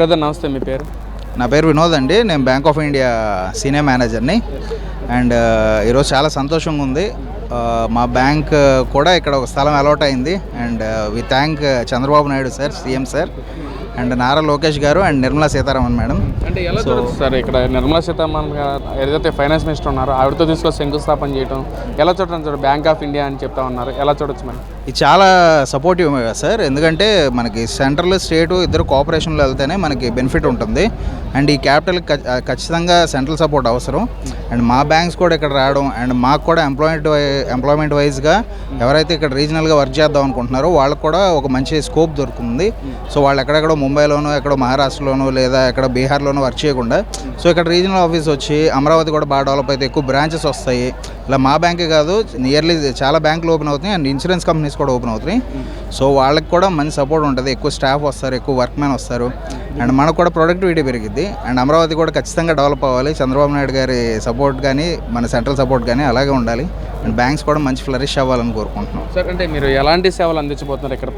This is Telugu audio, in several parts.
బ్రదర్ నమస్తే, మీ పేరు? నా పేరు వినోద్ అండి. నేను బ్యాంక్ ఆఫ్ ఇండియా సీనియర్ మేనేజర్ని. అండ్ ఈరోజు చాలా సంతోషంగా ఉంది. మా బ్యాంక్ కూడా ఇక్కడ ఒక స్థలం అలాట్ అయింది. And we thank Chandrababu Naidu sir, CM sir, and Nara Lokesh గారు అండ్ నిర్మలా సీతారామన్ మేడం. అంటే ఎలా చూడొచ్చు సార్, ఇక్కడ నిర్మలా సీతారామన్ గారు ఏదైతే ఫైనాన్స్ మినిస్టర్ ఉన్నారో ఆవిడతో తీసుకొని శంకుస్థాపన చేయడం ఎలా చూడటం సార్? బ్యాంక్ ఆఫ్ ఇండియా అని చెప్తా ఉన్నారు, ఎలా చూడొచ్చు మనం? ఇది చాలా సపోర్టివ్ సార్, ఎందుకంటే మనకి సెంట్రల్ స్టేటు ఇద్దరు కోఆపరేషన్లో వెళ్తేనే మనకి బెనిఫిట్ ఉంటుంది. అండ్ ఈ క్యాపిటల్ ఖచ్చితంగా సెంట్రల్ సపోర్ట్ అవసరం. అండ్ మా బ్యాంక్స్ కూడా ఇక్కడ రావడం, అండ్ మాకు కూడా ఎంప్లాయ్మెంట్ వైజ్గా ఎవరైతే ఇక్కడ రీజనల్గా వర్క్ చేద్దాం అనుకుంటున్నారో వాళ్ళకు కూడా ఒక మంచి స్కోప్ దొరుకుతుంది. సో వాళ్ళు ఎక్కడెక్కడో ముంబైలోనో ఎక్కడో మహారాష్ట్రలోనో లేదా ఎక్కడ బీహార్లోనో వర్క్ చేయకుండా సో ఇక్కడ రీజనల్ ఆఫీస్ వచ్చి అమరావతి కూడా బాగా డెవలప్ అయితే ఎక్కువ బ్రాంచెస్ వస్తాయి. ఇలా మా బ్యాంకే కాదు, నియర్లీ చాలా బ్యాంకులు ఓపెన్ అవుతున్నాయి అండ్ ఇన్సూరెన్స్ కంపెనీస్ కూడా ఓపెన్ అవుతున్నాయి. సో వాళ్ళకి కూడా మంచి సపోర్ట్ ఉంటుంది, ఎక్కువ స్టాఫ్ వస్తారు, ఎక్కువ వర్క్ మ్యాన్ వస్తారు, అండ్ మనకు కూడా ప్రొడక్టివిటీ పెరిగిద్ది. అండ్ అమరావతి కూడా ఖచ్చితంగా డెవలప్ అవ్వాలి. చంద్రబాబు నాయుడు గారి సపోర్ట్ కానీ మన సెంట్రల్ సపోర్ట్ కానీ అలాగే ఉండాలి. అండ్ బ్యాంక్స్ కూడా మంచి ఫ్లరిష్ అవ్వాలని కోరుకుంటున్నాం సార్. అంటే మీరు ఎలాంటి సేవలు అందించబోతున్నారు ఇక్కడ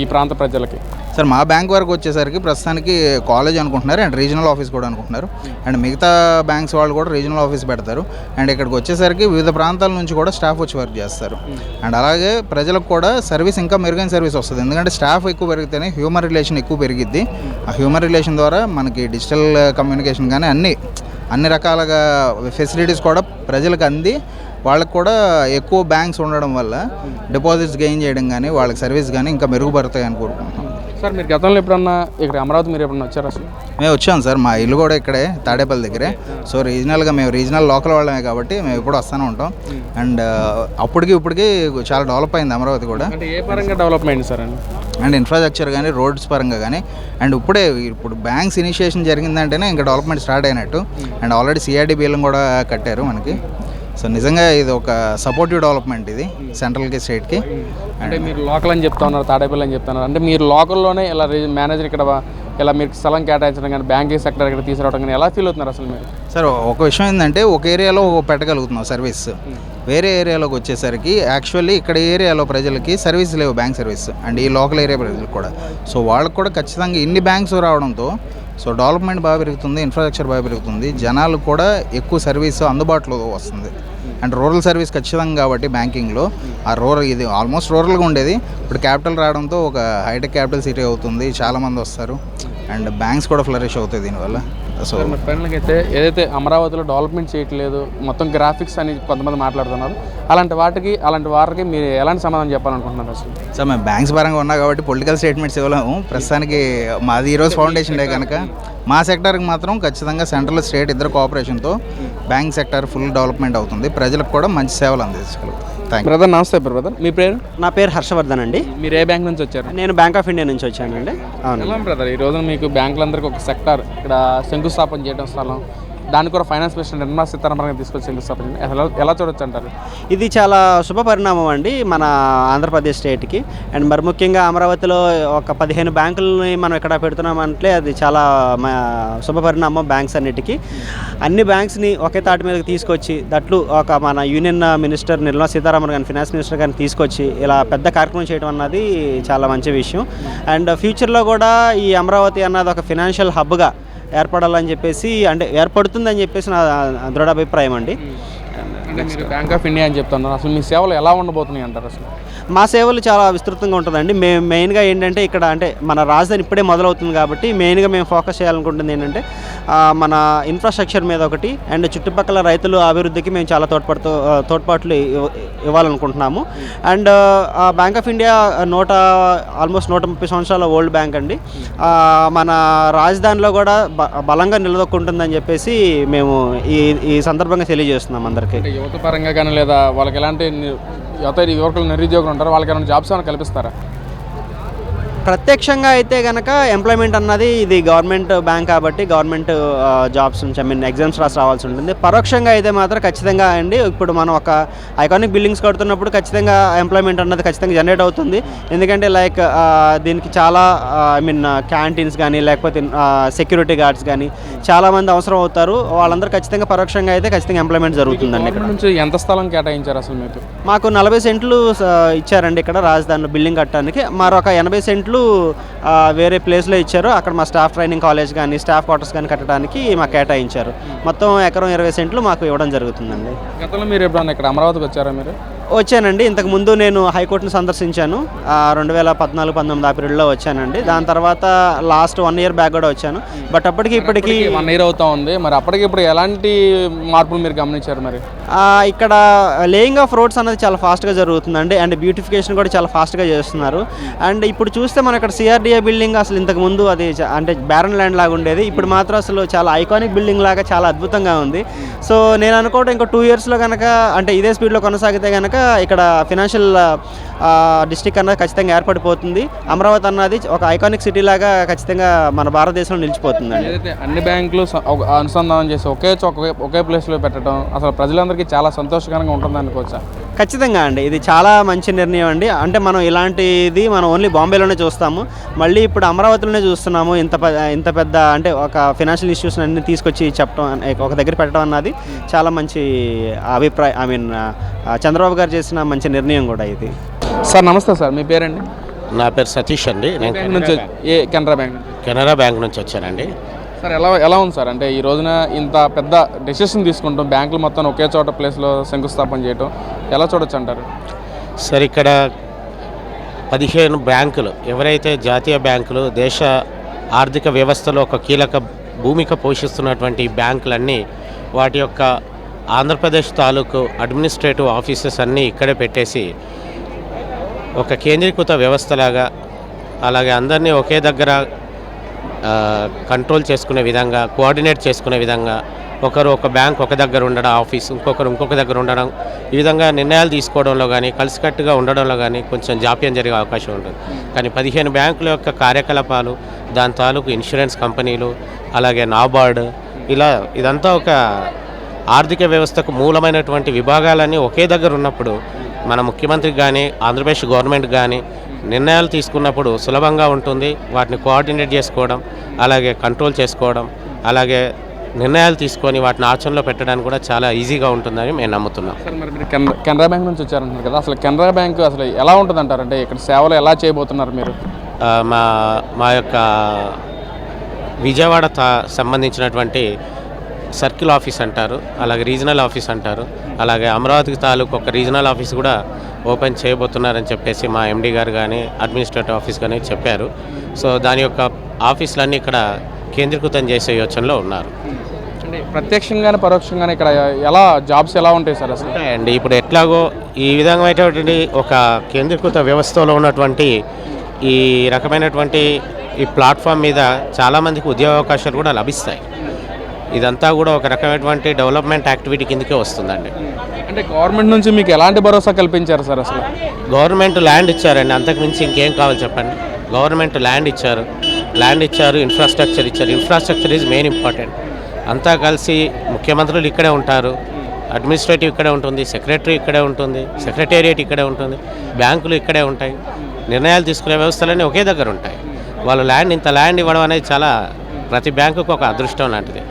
ఈ ప్రాంత ప్రజలకి? సార్ మా బ్యాంక్ వరకు వచ్చేసరికి ప్రస్తుతానికి కాలేజ్ అనుకుంటున్నారు అండ్ రీజనల్ ఆఫీస్ కూడా అనుకుంటున్నారు. అండ్ మిగతా బ్యాంక్స్ వాళ్ళు కూడా రీజనల్ ఆఫీస్ పెడతారు. అండ్ ఇక్కడికి వచ్చేసరికి వివిధ ప్రాంతాల నుంచి కూడా స్టాఫ్ వచ్చి వర్క్ చేస్తారు. అండ్ అలాగే ప్రజలకు కూడా సర్వీస్ ఇంకా మెరుగైన సర్వీస్ వస్తుంది, ఎందుకంటే స్టాఫ్ ఎక్కువ పెరిగితేనే హ్యూమన్ రిలేషన్ ఎక్కువ పెరిగిద్ది. ఆ హ్యూమన్ రిలేషన్ ద్వారా మనకి డిజిటల్ కమ్యూనికేషన్ కానీ అన్ని రకాలుగా ఫెసిలిటీస్ కూడా ప్రజలకు అంది వాళ్ళకు కూడా ఎక్కువ బ్యాంక్స్ ఉండడం వల్ల డిపాజిట్స్ గెయిన్ చేయడం కానీ వాళ్ళకి సర్వీస్ కానీ ఇంకా మెరుగుపడతాయని కోరుకుంటున్నాం. సార్ మీరు గతంలో ఎప్పుడన్నా ఇక్కడ అమరావతి మీరు ఎప్పుడన్నా వచ్చారు అసలు? మేము వచ్చాం సార్, మా ఇల్లు కూడా ఇక్కడే తాడేపల్లి దగ్గరే. సో రీజనల్గా మేము రీజనల్ లోకల్ వాళ్ళమే కాబట్టి మేము ఎప్పుడు వస్తూనే ఉంటాం. అండ్ ఇప్పటికి చాలా డెవలప్ అయింది అమరావతి కూడా. అంటే ఏ పరంగా డెవలప్మెంట్ సార్? అండ్ ఇన్ఫ్రాస్ట్రక్చర్ కానీ రోడ్స్ పరంగా కానీ. అండ్ ఇప్పుడు బ్యాంక్స్ ఇనిషియేషన్ జరిగిందంటేనే ఇంకా డెవలప్మెంట్ స్టార్ట్ అయినట్టు. అండ్ ఆల్రెడీ సిఆర్డీ బిల్లు కూడా కట్టారు మనకి. సో నిజంగా ఇది ఒక సపోర్టివ్ డెవలప్మెంట్ ఇది సెంట్రల్కి స్టేట్కి. అంటే మీరు లోకల్ అని చెప్తా ఉన్నారు, తాడేపల్లి అని చెప్తున్నారు. అంటే మీరు లోకల్లోనే ఇలా మేనేజర్ ఇక్కడ ఇలా మీరు స్థలం కేటాయించడం కానీ బ్యాంకింగ్ సెక్టర్ ఇక్కడ తీసుకురావడం కానీ ఎలా ఫీల్ అవుతున్నారు అసలు మీరు? సార్ ఒక విషయం ఏంటంటే ఒక ఏరియాలో పెట్టగలుగుతున్నాం సర్వీస్, వేరే ఏరియాలోకి వచ్చేసరికి యాక్చువల్లీ ఇక్కడ ఏరియాలో ప్రజలకి సర్వీస్ లేవు, బ్యాంక్ సర్వీస్. అండ్ ఈ లోకల్ ఏరియా ప్రజలకు కూడా. సో వాళ్ళకు కూడా ఖచ్చితంగా ఇన్ని బ్యాంక్స్ రావడంతో సో డెవలప్మెంట్ బాగా పెరుగుతుంది, ఇన్ఫ్రాస్ట్రక్చర్ బాగా పెరుగుతుంది, జనాలు కూడా ఎక్కువ సర్వీస్ అందుబాటులో వస్తుంది. అండ్ రూరల్ సర్వీస్ ఖచ్చితంగా కాబట్టి బ్యాంకింగ్లో ఇది ఆల్మోస్ట్ రూరల్గా ఉండేది. ఇప్పుడు క్యాపిటల్ రావడంతో ఒక హైటెక్ క్యాపిటల్ సిటీ అవుతుంది, చాలామంది వస్తారు అండ్ బ్యాంక్స్ కూడా ఫ్లరిష్ అవుతాయి దీనివల్ల. సో ఫైనల్గా అయితే ఏదైతే అమరావతిలో డెవలప్మెంట్ చేయట్లేదు, మొత్తం గ్రాఫిక్స్ అని కొంతమంది మాట్లాడుతున్నారు, అలాంటి వారికి మీరు ఎలాంటి సమాధానం చెప్పాలనుకుంటున్నారు అసలు? సార్ మేము బ్యాంక్స్ పరంగా ఉన్నా కాబట్టి పొలిటికల్ స్టేట్మెంట్స్ ఇవ్వలేము ప్రస్తుతానికి. మాది ఈరోజు ఫౌండేషన్ డే కనుక మా సెక్టర్కి మాత్రం ఖచ్చితంగా సెంట్రల్ స్టేట్ ఇద్దరు కోఆపరేషన్తో బ్యాంక్ సెక్టర్ ఫుల్ డెవలప్మెంట్ అవుతుంది, ప్రజలకు కూడా మంచి సేవలు అందించగలరు. బ్రదర్ నమస్తే బ్రదర్, మీ పేరు? నా పేరు హర్షవర్ధన్ అండి. మీరు ఏ బ్యాంక్ నుంచి వచ్చారు? నేను బ్యాంక్ ఆఫ్ ఇండియా నుంచి వచ్చానండి. అవును బ్రదర్, ఈ రోజు మీకు బ్యాంకులందరికీ ఒక సెక్టార్ ఇక్కడ శంకుస్థాపన చేయడం స్థలం, దాన్ని కూడా ఫైనాన్స్ మినిస్టర్ నిర్మలా సీతారామన్ తీసుకొచ్చి శంకుస్థాపన ఎలా చూడొచ్చు అంటారు? ఇది చాలా శుభ పరిణామం అండి మన ఆంధ్రప్రదేశ్ స్టేట్కి. అండ్ మరి ముఖ్యంగా అమరావతిలో ఒక 15 బ్యాంకులని మనం ఇక్కడ పెడుతున్నామంటే అది చాలా శుభ పరిణామం బ్యాంక్స్ అన్నిటికీ. అన్ని బ్యాంక్స్ని ఒకే తాటి మీదకి తీసుకొచ్చి దట్లు ఒక మన యూనియన్ మినిస్టర్ నిర్మలా సీతారామన్ గారిని, ఫినాన్స్ మినిస్టర్ గారిని తీసుకొచ్చి ఇలా పెద్ద కార్యక్రమం చేయడం అన్నది చాలా మంచి విషయం. అండ్ ఫ్యూచర్లో కూడా ఈ అమరావతి అన్నది ఒక ఫినాన్షియల్ హబ్గా ఏర్పడాలని చెప్పేసి, అంటే ఏర్పడుతుందని చెప్పేసి నా దృఢ అభిప్రాయం అండి. అంటే మీరు బ్యాంక్ ఆఫ్ ఇండియా అని చెప్తున్నారు, అసలు మీ సేవలు ఎలా ఉండబోతున్నాయి అంటారు అసలు? మా సేవలు చాలా విస్తృతంగా ఉంటుందండి. మేము మెయిన్గా ఏంటంటే ఇక్కడ అంటే మన రాజధాని ఇప్పుడే మొదలవుతుంది కాబట్టి మెయిన్గా మేము ఫోకస్ చేయాలనుకుంటుంది ఏంటంటే మన ఇన్ఫ్రాస్ట్రక్చర్ మీద ఒకటి, అండ్ చుట్టుపక్కల రైతుల అభివృద్ధికి మేము చాలా తోడ్పాట్లు ఇవ్వాలనుకుంటున్నాము. And bank of India almost 130 సంవత్సరాల ఓల్డ్ బ్యాంక్ అండి. మన రాజధానిలో కూడా బలంగా నిలదొక్కుంటుందని చెప్పేసి మేము ఈ సందర్భంగా తెలియజేస్తున్నాం అందరికీ. యువత పరంగా కానీ లేదా వాళ్ళకి ఎలాంటి యువకులు నిరుద్యోగులు ఉంటారు, వాళ్ళకి ఏమైనా జాబ్స్ ఏమైనా కల్పిస్తారా? ప్రత్యక్షంగా అయితే కనుక ఎంప్లాయ్మెంట్ అన్నది ఇది గవర్నమెంట్ బ్యాంక్ కాబట్టి గవర్నమెంట్ జాబ్స్ నుంచి ఎగ్జామ్స్ రావాల్సి ఉంటుంది. పరోక్షంగా అయితే మాత్రం ఖచ్చితంగా అండి ఇప్పుడు మనం ఒక ఐకానిక్ బిల్డింగ్స్ కడుతున్నప్పుడు ఖచ్చితంగా ఎంప్లాయ్మెంట్ అన్నది ఖచ్చితంగా జనరేట్ అవుతుంది. ఎందుకంటే లైక్ దీనికి చాలా క్యాంటీన్స్ కానీ లేకపోతే సెక్యూరిటీ గార్డ్స్ కానీ చాలామంది అవసరం అవుతారు. వాళ్ళందరూ ఖచ్చితంగా పరోక్షంగా అయితే ఖచ్చితంగా ఎంప్లాయ్మెంట్ జరుగుతుందండి. ఇక్కడ నుంచి ఎంత స్థలం కేటాయించారు అసలు మీకు? మాకు 40 సెంట్లు ఇచ్చారండి ఇక్కడ రాజధానిలో బిల్డింగ్ కట్టడానికి. మరొక 80 సెంట్లు సెంట్లు వేరే ప్లేస్లో ఇచ్చారు. అక్కడ మా స్టాఫ్ ట్రైనింగ్ కాలేజ్ కానీ స్టాఫ్ క్వార్టర్స్ కానీ కట్టడానికి మాకు కేటాయించారు. మొత్తం ఎకరం 20 సెంట్లు మాకు ఇవ్వడం జరుగుతుందండి. గతంలో మీరు ఎప్పుడన్నా ఇక్కడ అమరావతికి వచ్చారా మీరు? వచ్చానండి. ఇంతకుముందు నేను హైకోర్టును సందర్శించాను. 2014-19 ఏప్రిల్లో వచ్చానండి. దాని తర్వాత లాస్ట్ 1 ఇయర్ బ్యాక్ కూడా వచ్చాను. బట్ అప్పటికి ఇప్పటికి 1 ఇయర్ అవుతా ఉంది. మరి అప్పటికి ఇప్పుడు ఎలాంటి మార్పులు మీరు గమనించారు మరి? ఇక్కడ లేయింగ్ ఆఫ్ రోడ్స్ అనేది చాలా ఫాస్ట్గా జరుగుతుందండి. అండ్ బ్యూటిఫికేషన్ కూడా చాలా ఫాస్ట్గా చేస్తున్నారు. అండ్ ఇప్పుడు చూస్తే మనం ఇక్కడ సిఆర్డిఏ బిల్డింగ్ అసలు ఇంతకుముందు అది అంటే బ్యారన్ ల్యాండ్ లాగా ఉండేది. ఇప్పుడు మాత్రం అసలు చాలా ఐకానిక్ బిల్డింగ్ లాగా చాలా అద్భుతంగా ఉంది. సో నేను అనుకోవడం ఇంకో 2 ఇయర్స్లో కనుక అంటే ఇదే స్పీడ్లో కొనసాగితే కనుక ఇక్కడ ఫినాన్షియల్ డిస్ట్రిక్ట్ అన్నది ఖచ్చితంగా ఏర్పడిపోతుంది. అమరావతి అన్నది ఒక ఐకానిక్ సిటీ లాగా ఖచ్చితంగా మన భారతదేశంలో నిలిచిపోతుందండి. ఏదైతే అన్ని బ్యాంకులు అనుసంధానం చేసి ఒకే ప్లేస్లో పెట్టడం అసలు ప్రజలందరికీ చాలా సంతోషకరంగా ఉంటుంది అనుకోవచ్చా? ఖచ్చితంగా అండి, ఇది చాలా మంచి నిర్ణయం అండి. అంటే మనం ఇలాంటిది మనం ఓన్లీ బాంబేలోనే చూస్తాము, మళ్ళీ ఇప్పుడు అమరావతిలోనే చూస్తున్నాము. ఇంత పెద్ద అంటే ఒక ఫినాన్షియల్ ఇష్యూస్ అన్ని తీసుకొచ్చి చెప్పడం ఒక దగ్గర పెట్టడం అన్నది చాలా మంచి అభిప్రాయం. చంద్రబాబు గారు చేసిన మంచి నిర్ణయం కూడా ఇది. సార్ నమస్తే సార్, మీ పేరండి? నా పేరు సతీష్ అండి. నేను బ్యాంక్ నుంచి కెనరా బ్యాంక్ కెనరా బ్యాంక్ నుంచి వచ్చానండి. సార్ ఎలా ఉంది సార్? అంటే ఈ రోజున ఇంత పెద్ద డెసిషన్ తీసుకుంటాం, బ్యాంకులు మొత్తం ఒకే చోట ప్లేస్లో శంకుస్థాపన చేయటం ఎలా చూడొచ్చు అంటారు? సార్ ఇక్కడ 15 బ్యాంకులు ఎవరైతే జాతీయ బ్యాంకులు దేశ ఆర్థిక వ్యవస్థలో ఒక కీలక భూమిక పోషిస్తున్నటువంటి బ్యాంకులన్నీ వాటి యొక్క ఆంధ్రప్రదేశ్ తాలూకు అడ్మినిస్ట్రేటివ్ ఆఫీసెస్ అన్నీ ఇక్కడే పెట్టేసి ఒక కేంద్రీకృత వ్యవస్థలాగా అలాగే అందరినీ ఒకే దగ్గర కంట్రోల్ చేసుకునే విధంగా కోఆర్డినేట్ చేసుకునే విధంగా ఒకరు ఒక బ్యాంక్ ఒక దగ్గర ఉండడం, ఆఫీస్ ఇంకొక దగ్గర ఉండడం, ఈ విధంగా నిర్ణయాలు తీసుకోవడంలో కానీ కలిసికట్టుగా ఉండడంలో కానీ కొంచెం జాప్యం జరిగే అవకాశం ఉంటుంది. కానీ 15 బ్యాంకుల యొక్క కార్యకలాపాలు, దాని తాలూకు ఇన్సూరెన్స్ కంపెనీలు, అలాగే నాబార్డ్, ఇదంతా ఒక ఆర్థిక వ్యవస్థకు మూలమైనటువంటి విభాగాలన్నీ ఒకే దగ్గర ఉన్నప్పుడు మన ముఖ్యమంత్రికి కానీ ఆంధ్రప్రదేశ్ గవర్నమెంట్ కానీ నిర్ణయాలు తీసుకున్నప్పుడు సులభంగా ఉంటుంది. వాటిని కోఆర్డినేట్ చేసుకోవడం, అలాగే కంట్రోల్ చేసుకోవడం, అలాగే నిర్ణయాలు తీసుకొని వాటిని ఆచరణలో పెట్టడానికి కూడా చాలా ఈజీగా ఉంటుందని మేము నమ్ముతున్నాం. సార్ మరి మీరు కెనరా బ్యాంక్ నుంచి వచ్చారంటున్నారు కదా, అసలు కెనరా బ్యాంక్ అసలు ఎలా ఉంటుంది అంటారు? అంటే ఇక్కడ సేవలు ఎలా చేయబోతున్నారు మీరు? మా యొక్క విజయవాడ సంబంధించినటువంటి సర్కిల్ ఆఫీస్ అంటారు, అలాగే రీజనల్ ఆఫీస్ అంటారు, అలాగే అమరావతికి తాలూకు ఒక రీజనల్ ఆఫీస్ కూడా ఓపెన్ చేయబోతున్నారని చెప్పేసి మా ఎండీ గారు కానీ అడ్మినిస్ట్రేటివ్ ఆఫీస్ కానీ చెప్పారు. సో దాని యొక్క ఆఫీసులన్నీ ఇక్కడ కేంద్రీకృతం చేసే యోచనలో ఉన్నారు. అంటే ప్రత్యక్షంగానే పరోక్షంగానే ఇక్కడ ఎలా జాబ్స్ ఎలా ఉంటాయి సార్ అసలు? అండి ఇప్పుడు ఎట్లాగో ఈ విధమైనటువంటి ఒక కేంద్రీకృత వ్యవస్థలో ఉన్నటువంటి ఈ రకమైనటువంటి ఈ ప్లాట్ఫామ్ మీద చాలామందికి ఉద్యోగ అవకాశాలు కూడా లభిస్తాయి. ఇదంతా కూడా ఒక రకమైనటువంటి డెవలప్మెంట్ యాక్టివిటీ కిందకే వస్తుందండి. అంటే గవర్నమెంట్ నుంచి మీకు ఎలాంటి భరోసా కల్పించారు సార్ అసలు? గవర్నమెంట్ ల్యాండ్ ఇచ్చారండి, అంతకుమించి ఇంకేం కావాలి చెప్పండి. గవర్నమెంట్ ల్యాండ్ ఇచ్చారు, ఇన్ఫ్రాస్ట్రక్చర్ ఇచ్చారు. Infrastructure is main important. అంతా కలిసి ముఖ్యమంత్రులు ఇక్కడే ఉంటారు, అడ్మినిస్ట్రేటివ్ ఇక్కడే ఉంటుంది, సెక్రటరీ ఇక్కడే ఉంటుంది, సెక్రటేరియట్ ఇక్కడే ఉంటుంది, బ్యాంకులు ఇక్కడే ఉంటాయి, నిర్ణయాలు తీసుకునే వ్యవస్థలన్నీ ఒకే దగ్గర ఉంటాయి. వాళ్ళు ఇంత ల్యాండ్ ఇవ్వడం అనేది చాలా ప్రతి బ్యాంకుకు ఒక అదృష్టం లాంటిది.